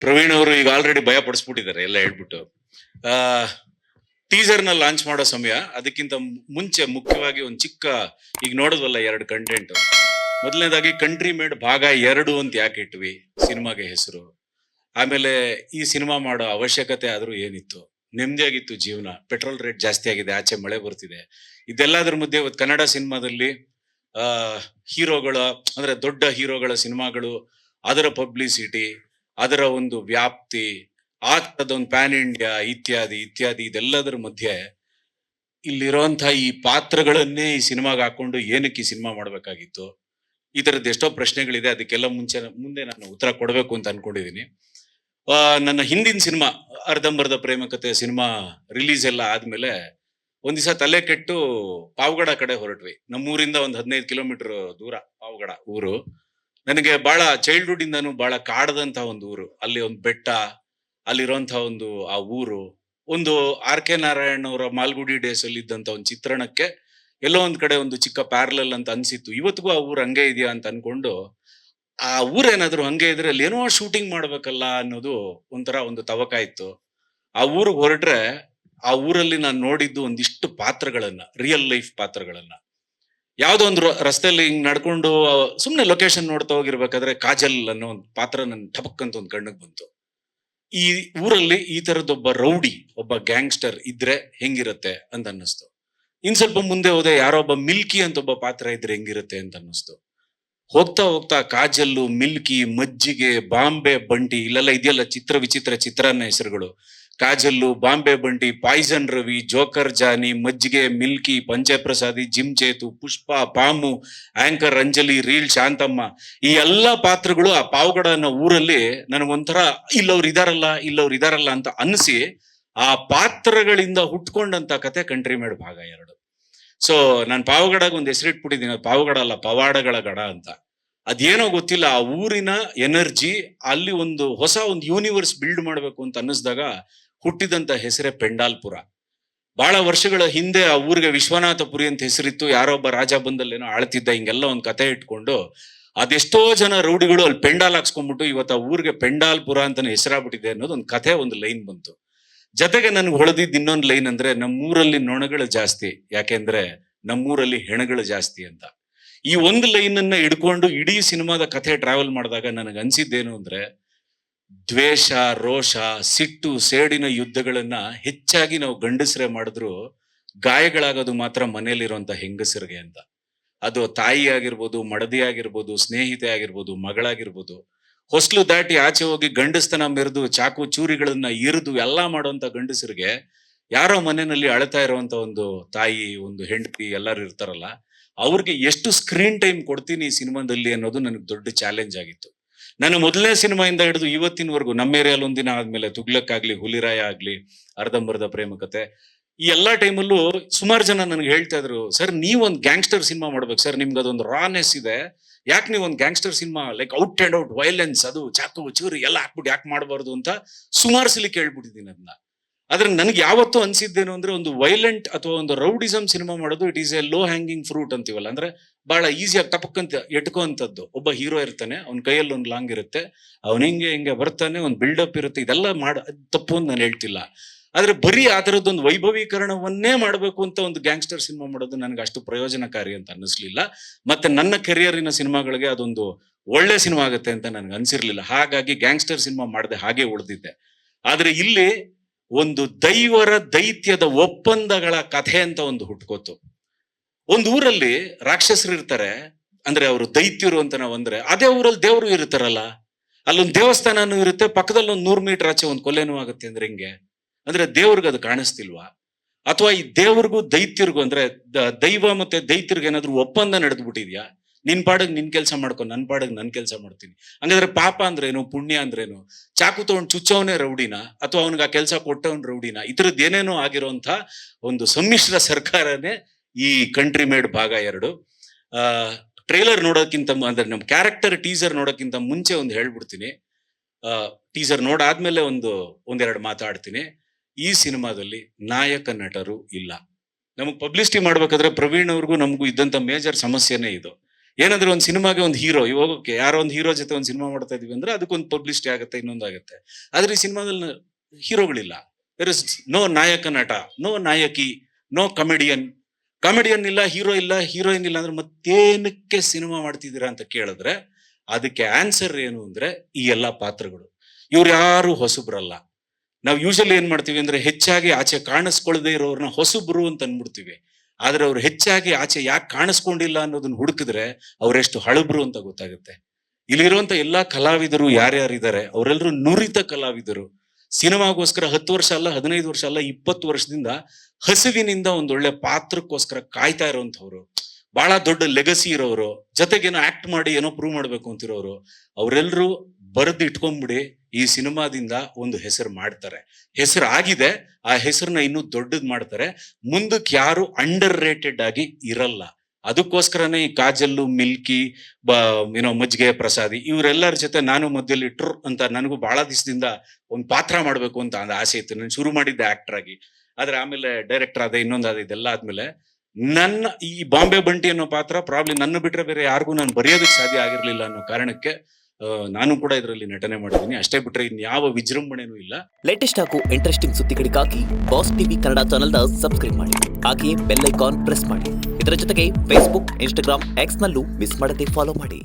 ಪ್ರವೀಣ್ ಅವರು ಈಗ ಆಲ್ರೆಡಿ ಭಯ ಪಡಿಸ್ಬಿಟ್ಟಿದ್ದಾರೆ ಎಲ್ಲ ಹೇಳ್ಬಿಟ್ಟು. ಟೀಸರ್ ನ ಲಾಂಚ್ ಮಾಡೋ ಸಮಯ, ಅದಕ್ಕಿಂತ ಮುಂಚೆ ಮುಖ್ಯವಾಗಿ ಒಂದು ಚಿಕ್ಕ, ಈಗ ನೋಡೋದಲ್ಲ 2 ಕಂಟೆಂಟ್. ಮೊದಲನೇದಾಗಿ ಕಂಟ್ರಿ ಮೇಡ್ ಭಾಗ 2 ಅಂತ ಯಾಕೆ ಇಟ್ವಿ ಸಿನಿಮಾಗೆ ಹೆಸರು. ಆಮೇಲೆ ಈ ಸಿನಿಮಾ ಮಾಡೋ ಅವಶ್ಯಕತೆ ಆದ್ರೂ ಏನಿತ್ತು, ನೆಮ್ಮದಿಯಾಗಿತ್ತು ಜೀವನ, ಪೆಟ್ರೋಲ್ ರೇಟ್ ಜಾಸ್ತಿ ಆಗಿದೆ, ಆಚೆ ಮಳೆ ಬರ್ತಿದೆ. ಇದೆಲ್ಲದ್ರ ಮಧ್ಯೆ ಇವತ್ತು ಕನ್ನಡ ಸಿನಿಮಾದಲ್ಲಿ ಹೀರೋಗಳ ಅಂದ್ರೆ ದೊಡ್ಡ ಹೀರೋಗಳ ಸಿನಿಮಾಗಳು, ಅದರ ಪಬ್ಲಿಸಿಟಿ, ಅದರ ಒಂದು ವ್ಯಾಪ್ತಿ, ಆ ತರದೊಂದು ಪ್ಯಾನ್ ಇಂಡಿಯಾ ಇತ್ಯಾದಿ ಇತ್ಯಾದಿ, ಇದೆಲ್ಲದರ ಮಧ್ಯೆ ಇಲ್ಲಿರುವಂತಹ ಈ ಪಾತ್ರಗಳನ್ನೇ ಈ ಸಿನಿಮಾಗೆ ಹಾಕೊಂಡು ಏನಕ್ಕೆ ಈ ಸಿನಿಮಾ ಮಾಡ್ಬೇಕಾಗಿತ್ತು, ಈ ತರದ್ ಎಷ್ಟೋ ಪ್ರಶ್ನೆಗಳಿದೆ. ಅದಕ್ಕೆಲ್ಲ ಮುಂದೆ ನಾನು ಉತ್ತರ ಕೊಡ್ಬೇಕು ಅಂತ ಅನ್ಕೊಂಡಿದೀನಿ. ನನ್ನ ಹಿಂದಿನ ಸಿನಿಮಾ ಅರ್ಧಂಬರ್ಧ ಪ್ರೇಮ ಕಥೆ ಸಿನಿಮಾ ರಿಲೀಸ್ ಎಲ್ಲ ಆದ್ಮೇಲೆ ಒಂದ್ ದಿವಸ ತಲೆ ಕೆಟ್ಟು ಪಾವಗಡ ಕಡೆ ಹೊರಟ್ವಿ. ನಮ್ಮೂರಿಂದ ಒಂದು 15 ಕಿಲೋಮೀಟರ್ ದೂರ ಪಾವಗಡ ಊರು. ನನಗೆ ಬಹಳ ಚೈಲ್ಡ್ಹುಡ್ ಇಂದಾನು ಬಹಳ ಕಾಡದಂತ ಒಂದು ಊರು. ಅಲ್ಲಿ ಒಂದು ಬೆಟ್ಟ, ಅಲ್ಲಿರುವಂತಹ ಒಂದು ಆ ಊರು, ಒಂದು ಆರ್ ಕೆ ನಾರಾಯಣ್ ಅವರ ಮಾಲ್ಗುಡಿ ಡೇಸ್ ಅಲ್ಲಿ ಇದ್ದಂತ ಒಂದು ಚಿತ್ರಣಕ್ಕೆ ಎಲ್ಲೋ ಒಂದ್ ಕಡೆ ಒಂದು ಚಿಕ್ಕ ಪ್ಯಾರಲಲ್ ಅಂತ ಅನ್ಸಿತ್ತು. ಇವತ್ತಿಗೂ ಆ ಊರು ಹಂಗೆ ಇದೆಯಾ ಅಂತ ಅನ್ಕೊಂಡು, ಆ ಊರೇನಾದ್ರು ಹಂಗೆ ಇದ್ರೆ ಅಲ್ಲಿ ಏನೋ ಶೂಟಿಂಗ್ ಮಾಡ್ಬೇಕಲ್ಲ ಅನ್ನೋದು ಒಂಥರ ಒಂದು ತವಕ ಇತ್ತು. ಆ ಊರಿಗೆ ಹೊರಟ್ರೆ ಆ ಊರಲ್ಲಿ ನಾನು ನೋಡಿದ್ದು ಒಂದಿಷ್ಟು ಪಾತ್ರಗಳನ್ನ, ರಿಯಲ್ ಲೈಫ್ ಪಾತ್ರಗಳನ್ನ. ಯಾವ್ದೋ ಒಂದು ರಸ್ತೆಯಲ್ಲಿ ಹಿಂಗ್ ನಡ್ಕೊಂಡು ಸುಮ್ನೆ ಲೊಕೇಶನ್ ನೋಡ್ತಾ ಹೋಗಿರ್ಬೇಕಾದ್ರೆ ಕಾಜಲ್ ಅನ್ನೋ ಒಂದು ಪಾತ್ರ ನನ್ ಟಪಕ್ ಅಂತ ಒಂದು ಕಣ್ಣಿಗೆ ಬಂತು. ಈ ಊರಲ್ಲಿ ಈ ತರದೊಬ್ಬ ರೌಡಿ, ಒಬ್ಬ ಗ್ಯಾಂಗ್ಸ್ಟರ್ ಇದ್ರೆ ಹೆಂಗಿರತ್ತೆ ಅಂತ ಅನ್ನಿಸ್ತು. ಇನ್ ಸ್ವಲ್ಪ ಮುಂದೆ ಹೋದೆ, ಯಾರೋ ಒಬ್ಬ ಮಿಲ್ಕಿ ಅಂತ ಒಬ್ಬ ಪಾತ್ರ ಇದ್ರೆ ಹೆಂಗಿರುತ್ತೆ ಅಂತ ಅನ್ನಿಸ್ತು. ಹೋಗ್ತಾ ಹೋಗ್ತಾ ಕಾಜಲ್ಲು, ಮಿಲ್ಕಿ, ಮಜ್ಜಿಗೆ, ಬಾಂಬೆ ಬಂಟಿ, ಇಲ್ಲೆಲ್ಲ ಇದೆಯಲ್ಲ ಚಿತ್ರ ವಿಚಿತ್ರ ಚಿತ್ರಾನ್ನ ಹೆಸರುಗಳು. ಕಾಜಲ್ಲು, ಬಾಂಬೆ ಬಂಟಿ, ಪಾಯ್ಸನ್ ರವಿ, ಜೋಕರ್ ಜಾನಿ, ಮಜ್ಜಿಗೆ, ಮಿಲ್ಕಿ, ಪಂಚಪ್ರಸಾದಿ, gym Chetu, Pushpa, Pamu, anchor Anjali, reel Shantamma, ಈ ಎಲ್ಲಾ ಪಾತ್ರಗಳು ಆ ಪಾವಗಡ ಅನ್ನೋ ಊರಲ್ಲಿ ನನಗೊಂಥರ ಇಲ್ಲವ್ರು ಇದಾರಲ್ಲ ಅಂತ ಅನ್ಸಿ, ಆ ಪಾತ್ರಗಳಿಂದ ಹುಟ್ಕೊಂಡಂತ ಕತೆ ಕಂಟ್ರಿ ಮೇಡ್ ಭಾಗ 2. ಸೊ ನಾನು ಪಾವಗಡಗೆ ಒಂದು ಹೆಸರಿಟ್ಬಿಟ್ಟಿದ್ದೀನಿ, ಪಾವಗಡ ಅಲ್ಲ, ಪವಾಡಗಳ ಗಡ ಅಂತ. ಅದೇನೋ ಗೊತ್ತಿಲ್ಲ, ಆ ಊರಿನ ಎನರ್ಜಿ, ಅಲ್ಲಿ ಒಂದು ಹೊಸ ಒಂದು ಯೂನಿವರ್ಸ್ ಬಿಲ್ಡ್ ಮಾಡ್ಬೇಕು ಅಂತ ಅನ್ನಿಸ್ದಾಗ ಹುಟ್ಟಿದಂತ ಹೆಸರೇ ಪೆಂಡಾಲ್ಪುರ. ಬಹಳ ವರ್ಷಗಳ ಹಿಂದೆ ಆ ಊರಿಗೆ ವಿಶ್ವನಾಥಪುರಿ ಅಂತ ಹೆಸರಿತ್ತು. ಯಾರೋ ಒಬ್ಬ ರಾಜ ಬಂದಲ್ಲೇನೋ ಆಳ್ತಿದ್ದ, ಹಿಂಗೆಲ್ಲ ಒಂದು ಕತೆ ಇಟ್ಕೊಂಡು ಅದೆಷ್ಟೋ ಜನ ರೌಡಿಗಳು ಅಲ್ಲಿ ಪೆಂಡಾಲ್ ಹಾಕ್ಸ್ಕೊಂಡ್ಬಿಟ್ಟು ಇವತ್ತು ಆ ಊರಿಗೆ ಪೆಂಡಾಲ್ಪುರ ಅಂತಾನೆ ಹೆಸರಾಗ್ಬಿಟ್ಟಿದೆ ಅನ್ನೋದು ಒಂದು ಕಥೆ, ಒಂದು ಲೈನ್ ಬಂತು. ಜೊತೆಗೆ ನನ್ಗೆ ಹೊಳೆದಿದ್ದು ಇನ್ನೊಂದು ಲೈನ್ ಅಂದ್ರೆ, ನಮ್ಮೂರಲ್ಲಿ ನೊಣಗಳು ಜಾಸ್ತಿ, ಯಾಕೆಂದ್ರೆ ನಮ್ಮೂರಲ್ಲಿ ಹೆಣಗಳು ಜಾಸ್ತಿ ಅಂತ. ಈ ಒಂದು ಲೈನ್ ಅನ್ನ ಹಿಡ್ಕೊಂಡು ಇಡೀ ಸಿನಿಮಾದ ಕಥೆ ಟ್ರಾವೆಲ್ ಮಾಡಿದಾಗ ನನಗೆ ಅನ್ಸಿದ್ದೇನು ಅಂದ್ರೆ, ದ್ವೇಷ, ರೋಷ, ಸಿಟ್ಟು, ಸೇಡಿನ ಯುದ್ಧಗಳನ್ನ ಹೆಚ್ಚಾಗಿ ನಾವು ಗಂಡಸರೇ ಮಾಡಿದ್ರು ಗಾಯಗಳಾಗೋದು ಮಾತ್ರ ಮನೆಯಲ್ಲಿರುವಂತ ಹೆಂಗಸರಿಗೆ ಅಂತ. ಅದು ತಾಯಿ ಆಗಿರ್ಬೋದು, ಮಡದಿ ಆಗಿರ್ಬೋದು, ಸ್ನೇಹಿತೆ ಆಗಿರ್ಬೋದು, ಮಗಳಾಗಿರ್ಬೋದು. ಹೊಸ್ಲು ದಾಟಿ ಆಚೆ ಹೋಗಿ ಗಂಡಸ್ತನ ಮೆರೆದು ಚಾಕು ಚೂರಿಗಳನ್ನ ಇರಿದು ಎಲ್ಲಾ ಮಾಡುವಂತ ಗಂಡಸರಿಗೆ, ಯಾರೋ ಮನೆಯಲ್ಲಿ ಅಳ್ತಾ ಇರುವಂತ ಒಂದು ತಾಯಿ, ಒಂದು ಹೆಂಡತಿ ಎಲ್ಲರೂ ಇರ್ತಾರಲ್ಲ, ಅವ್ರಿಗೆ ಎಷ್ಟು ಸ್ಕ್ರೀನ್ ಟೈಮ್ ಕೊಡ್ತೀನಿ ಈ ಸಿನಿಮಾದಲ್ಲಿ ಅನ್ನೋದು ನನಗೆ ದೊಡ್ಡ ಚಾಲೆಂಜ್ ಆಗಿತ್ತು. ನಾನು ಮೊದಲನೇ ಸಿನಿಮಾಯಿಂದ ಹಿಡಿದು ಇವತ್ತಿನವರೆಗೂ, ನಮ್ಮ ಏರಿಯಲ್ಲಿ ಒಂದಿನ ಆದ್ಮೇಲೆ ತುಗ್ಲಕ್ ಆಗ್ಲಿ, ಹುಲಿರಾಯ ಆಗ್ಲಿ, ಅರ್ಧಂಬರ್ಧ ಪ್ರೇಮ ಕಥೆ, ಈ ಎಲ್ಲಾ ಟೈಮಲ್ಲೂ ಸುಮಾರು ಜನ ನನಗೆ ಹೇಳ್ತಾ ಇದ್ರು, ಸರ್ ನೀವೊಂದು ಗ್ಯಾಂಗ್ಸ್ಟರ್ ಸಿನಿಮಾ ಮಾಡ್ಬೇಕು ಸರ್, ನಿಮ್ಗೆ ಅದೊಂದು ರಾನೆಸ್ ಇದೆ, ಯಾಕೆ ನೀವು ಒಂದು gangster cinema like out and out violence, ಅದು ಚಾಕು ಚೂರಿ ಎಲ್ಲ ಹಾಕ್ಬಿಟ್ಟು ಯಾಕೆ ಮಾಡಬಾರ್ದು ಅಂತ ಸುಮಾರು ಸಲ ಕೇಳ್ಬಿಟ್ಟಿದ್ದೀನಿ ಅದನ್ನ. ಆದ್ರೆ ನನಗೆ ಯಾವತ್ತೂ ಅನ್ಸಿದ್ದೇನು ಅಂದ್ರೆ, ಒಂದು ವೈಲೆಂಟ್ ಅಥವಾ ಒಂದು ರೌಡಿಸಮ್ ಸಿನಿಮಾ ಮಾಡೋದು it is A low hanging fruit ಅಂತೀವಲ್ಲ, ಅಂದ್ರೆ ಬಹಳ ಈಸಿಯಾಗಿ ಟಪಕ್ಕಂತ ಎಟ್ಕೋಂಥದ್ದು. ಒಬ್ಬ ಹೀರೋ ಇರ್ತಾನೆ, ಅವ್ನ ಕೈಯಲ್ಲಿ ಒಂದು ಲಾಂಗ್ ಇರುತ್ತೆ, ಅವ್ನ ಹಿಂಗೆ ಬರ್ತಾನೆ, ಒಂದು ಬಿಲ್ಡಪ್ ಇರುತ್ತೆ, ಇದೆಲ್ಲ ತಪ್ಪು ಅಂತ ನಾನು ಹೇಳ್ತಿಲ್ಲ. ಆದ್ರೆ ಬರೀ ಆ ತರದ್ದೊಂದು ವೈಭವೀಕರಣವನ್ನೇ ಮಾಡ್ಬೇಕು ಅಂತ ಒಂದು ಗ್ಯಾಂಗ್ಸ್ಟರ್ ಸಿನಿಮಾ ಮಾಡೋದು ನನಗೆ ಅಷ್ಟು ಪ್ರಯೋಜನಕಾರಿ ಅಂತ ಅನ್ನಿಸ್ಲಿಲ್ಲ. ಮತ್ತೆ ನನ್ನ ಕೆರಿಯರಿನ ಸಿನಿಮಾಗಳಿಗೆ ಅದೊಂದು ಒಳ್ಳೆ ಸಿನಿಮಾ ಆಗುತ್ತೆ ಅಂತ ನನಗೆ ಅನ್ಸಿರ್ಲಿಲ್ಲ. ಹಾಗಾಗಿ ಗ್ಯಾಂಗ್ಸ್ಟರ್ ಸಿನಿಮಾ ಮಾಡದೆ ಹಾಗೆ ಉಳಿದಿದ್ದೆ. ಆದ್ರೆ ಇಲ್ಲಿ ಒಂದು ದೈವರ ದೈತ್ಯದ ಒಪ್ಪಂದಗಳ ಕಥೆ ಅಂತ ಒಂದು ಹುಟ್ಕೋತು. ಒಂದು ಊರಲ್ಲಿ ರಾಕ್ಷಸರು ಇರ್ತಾರೆ, ಅಂದ್ರೆ ಅವರು ದೈತ್ಯರು ಅಂತ ನಾವು ಅಂದ್ರೆ, ಅದೇ ಊರಲ್ಲಿ ದೇವರು ಇರ್ತಾರಲ್ಲ, ಅಲ್ಲೊಂದು ದೇವಸ್ಥಾನನೂ ಇರುತ್ತೆ, ಪಕ್ಕದಲ್ಲಿ ಒಂದು 100 ಮೀಟರ್ ಆಚೆ ಒಂದು ಕೊಲೆನೂ ಆಗುತ್ತೆ. ಅಂದ್ರೆ ಹಿಂಗೆ ಅಂದ್ರೆ ದೇವ್ರಿಗೆ ಅದು ಕಾಣಿಸ್ತಿಲ್ವಾ? ಅಥವಾ ಈ ದೇವ್ರಿಗೂ ದೈತ್ಯರಿಗೂ ಅಂದ್ರೆ ದೈವ ಮತ್ತೆ ದೈತ್ಯರಿಗೆ ಏನಾದ್ರು ಒಪ್ಪಂದ ನಡೆದ್ಬಿಟ್ಟಿದ್ಯಾ? ನಿನ್ ಪಾಡಿಗೆ ನಿನ್ ಕೆಲಸ ಮಾಡ್ಕೊ, ನನ್ ಪಾಡಿಗೆ ನನ್ ಕೆಲಸ ಮಾಡ್ತೀನಿ. ಹಂಗಾದ್ರೆ ಪಾಪ ಅಂದ್ರೇನು, ಪುಣ್ಯ ಅಂದ್ರೇನು? ಚಾಕು ತಗೊಂಡು ಚುಚ್ಚವನೇ ರೌಡಿನ, ಅಥವಾ ಅವನಿಗೆ ಆ ಕೆಲಸ ಕೊಟ್ಟವನ್ ರೌಡಿನ? ಈ ತರದ್ ಏನೇನೋ ಆಗಿರುವಂತ ಒಂದು ಸಮ್ಮಿಶ್ರ ಸರ್ಕಾರನೇ ಈ ಕಂಟ್ರಿ ಮೇಡ್ ಭಾಗ 2. ಟ್ರೈಲರ್ ನೋಡೋಕ್ಕಿಂತ ಅಂದ್ರೆ ನಮ್ ಕ್ಯಾರೆಕ್ಟರ್ ಟೀಸರ್ ನೋಡೋಕ್ಕಿಂತ ಮುಂಚೆ ಒಂದು ಹೇಳ್ಬಿಡ್ತೀನಿ. ಟೀಸರ್ ನೋಡಾದ್ಮೇಲೆ ಒಂದೆರಡು ಮಾತಾಡ್ತೀನಿ. ಈ ಸಿನಿಮಾದಲ್ಲಿ ನಾಯಕ ನಟರು ಇಲ್ಲ. ನಮಗ್ ಪಬ್ಲಿಸಿಟಿ ಮಾಡ್ಬೇಕಾದ್ರೆ ಪ್ರವೀಣ್ ಅವ್ರಿಗೂ ನಮಗೂ ಇದ್ದಂತ ಮೇಜರ್ ಸಮಸ್ಯೆನೇ ಇದು. ಏನಂದ್ರೆ ಒಂದು ಸಿನಿಮಾಗೆ ಒಂದು ಹೀರೋ ಇವಾಗ ಯಾರೋ ಒಂದು ಹೀರೋ ಜೊತೆ ಒಂದು ಸಿನಿಮಾ ಮಾಡ್ತಾ ಇದೀವಿ ಅಂದ್ರೆ ಅದಕ್ಕೊಂದು ಪಬ್ಲಿಸಿಟಿ ಆಗುತ್ತೆ, ಇನ್ನೊಂದಾಗುತ್ತೆ. ಆದ್ರೆ ಈ ಸಿನಿಮಾದಲ್ಲಿ ಹೀರೋಗಳಿಲ್ಲ. ದೇರ್ ಇಸ್ ನೋ ನಾಯಕ ನಟ, ನೋ ನಾಯಕಿ, ನೋ ಕಾಮಿಡಿಯನ್ ಇಲ್ಲ, ಹೀರೋ ಇಲ್ಲ, ಹೀರೋಯಿನ್ ಇಲ್ಲ. ಅಂದ್ರೆ ಮತ್ತೇನಕ್ಕೆ ಸಿನಿಮಾ ಮಾಡ್ತಿದ್ದೀರಾ ಅಂತ ಕೇಳಿದ್ರೆ ಅದಕ್ಕೆ ಆನ್ಸರ್ ಏನು ಅಂದ್ರೆ ಈ ಎಲ್ಲಾ ಪಾತ್ರಗಳು. ಇವ್ರು ಯಾರು ಹೊಸಬ್ರಲ್ಲ. ನಾವು ಯೂಶಲಿ ಏನ್ ಮಾಡ್ತೀವಿ ಅಂದ್ರೆ ಹೆಚ್ಚಾಗಿ ಆಚೆ ಕಾಣಿಸ್ಕೊಳ್ಳದೆ ಇರೋರ್ನ ಹೊಸಬ್ರು ಅಂತ ಅನ್ಬಿಡ್ತೀವಿ. ಆದ್ರೆ ಅವ್ರು ಹೆಚ್ಚಾಗಿ ಆಚೆ ಯಾಕೆ ಕಾಣಿಸ್ಕೊಂಡಿಲ್ಲ ಅನ್ನೋದನ್ನ ಹುಡುಕಿದ್ರೆ ಅವ್ರೆಷ್ಟು ಹಳಬ್ರು ಅಂತ ಗೊತ್ತಾಗುತ್ತೆ. ಇಲ್ಲಿರುವಂತ ಎಲ್ಲಾ ಕಲಾವಿದರು ಯಾರ್ಯಾರಿದ್ದಾರೆ ಅವರೆಲ್ಲರೂ ನುರಿತ ಕಲಾವಿದರು. ಸಿನಿಮಾಗೋಸ್ಕರ 10 ವರ್ಷ ಅಲ್ಲ, 15 ವರ್ಷ ಅಲ್ಲ, 20 ವರ್ಷದಿಂದ ಹಸಿವಿನಿಂದ ಒಂದೊಳ್ಳೆ ಪಾತ್ರಕ್ಕೋಸ್ಕರ ಕಾಯ್ತಾ ಇರೋಂಥವ್ರು, ಬಹಳ ದೊಡ್ಡ ಲೆಗಸಿ ಇರೋರು, ಜೊತೆಗೇನೋ ಆಕ್ಟ್ ಮಾಡಿ ಏನೋ ಪ್ರೂವ್ ಮಾಡ್ಬೇಕು ಅಂತಿರೋರು, ಅವರೆಲ್ಲರೂ ಬರೆದು ಇಟ್ಕೊಂಡ್ಬಿಡಿ. ಈ ಸಿನಿಮಾದಿಂದ ಒಂದು ಹೆಸರು ಮಾಡ್ತಾರೆ, ಹೆಸರು ಆಗಿದೆ, ಆ ಹೆಸರನ್ನ ಇನ್ನೂ ದೊಡ್ಡದ್ ಮಾಡ್ತಾರೆ. ಮುಂದಕ್ಕೆ ಯಾರು ಅಂಡರ್ ರೇಟೆಡ್ ಆಗಿ ಇರಲ್ಲ. ಅದಕ್ಕೋಸ್ಕರನೇ ಈ ಕಾಜಲ್ಲು, ಮಿಲ್ಕಿ, ಏನೋ ಮಜ್ಜಿಗೆ ಪ್ರಸಾದಿ ಇವರೆಲ್ಲರ ಜೊತೆ ನಾನು ಮಧ್ಯದಲ್ಲಿ ಇಟ್ರು ಅಂತ ನನಗೂ ಬಹಳ ದಿವಸದಿಂದ ಒಂದು ಪಾತ್ರ ಮಾಡ್ಬೇಕು ಅಂತ ಆಸೆ ಇತ್ತು. ನಾನು ಶುರು ಮಾಡಿದ್ದೆ ಆಕ್ಟರ್ ಆಗಿ, ಆದ್ರೆ ಆಮೇಲೆ ಡೈರೆಕ್ಟರ್ ಆದ, ಇನ್ನೊಂದಾದ, ಇದೆಲ್ಲ ಆದ್ಮೇಲೆ ನನ್ನ ಈ ಬಾಂಬೆ ಬಂಟಿ ಅನ್ನೋ ಪಾತ್ರ ಪ್ರಾಬ್ಲಿ ನನ್ನ ಬಿಟ್ರೆ ಬೇರೆ ಯಾರಿಗೂ ನಾನು ಬರೆಯೋದಕ್ಕೆ ಸಾಧ್ಯ ಆಗಿರ್ಲಿಲ್ಲ ಅನ್ನೋ ಕಾರಣಕ್ಕೆ ನಾನು ಕೂಡ ಇದರಲ್ಲಿ ನಟನೆ ಮಾಡಿದ್ದೀನಿ. ಅಷ್ಟೇ ಬಿಟ್ರೆ ಇನ್ಯಾವ ವಿಜೃಂಭಣೆನೂ ಇಲ್ಲ. ಲೇಟೆಸ್ಟ್ ಹಾಗೂ ಇಂಟ್ರೆಸ್ಟಿಂಗ್ ಸುದ್ದಿಗಳಿಗಾಗಿ ಬಾಸ್ ಟಿವಿ ಕನ್ನಡ ಚಾನೆಲ್ನ ಸಬ್ಸ್ಕ್ರೈಬ್ ಮಾಡಿ, ಹಾಗೆಯೇ ಬೆಲ್ ಐಕಾನ್ ಪ್ರೆಸ್ ಮಾಡಿ. ಇದರ ಜೊತೆಗೆ ಫೇಸ್ಬುಕ್, ಇನ್ಸ್ಟಾಗ್ರಾಮ್, ಎಕ್ಸ್ ನಲ್ಲೂ ಮಿಸ್ ಮಾಡದೆ ಫಾಲೋ ಮಾಡಿ.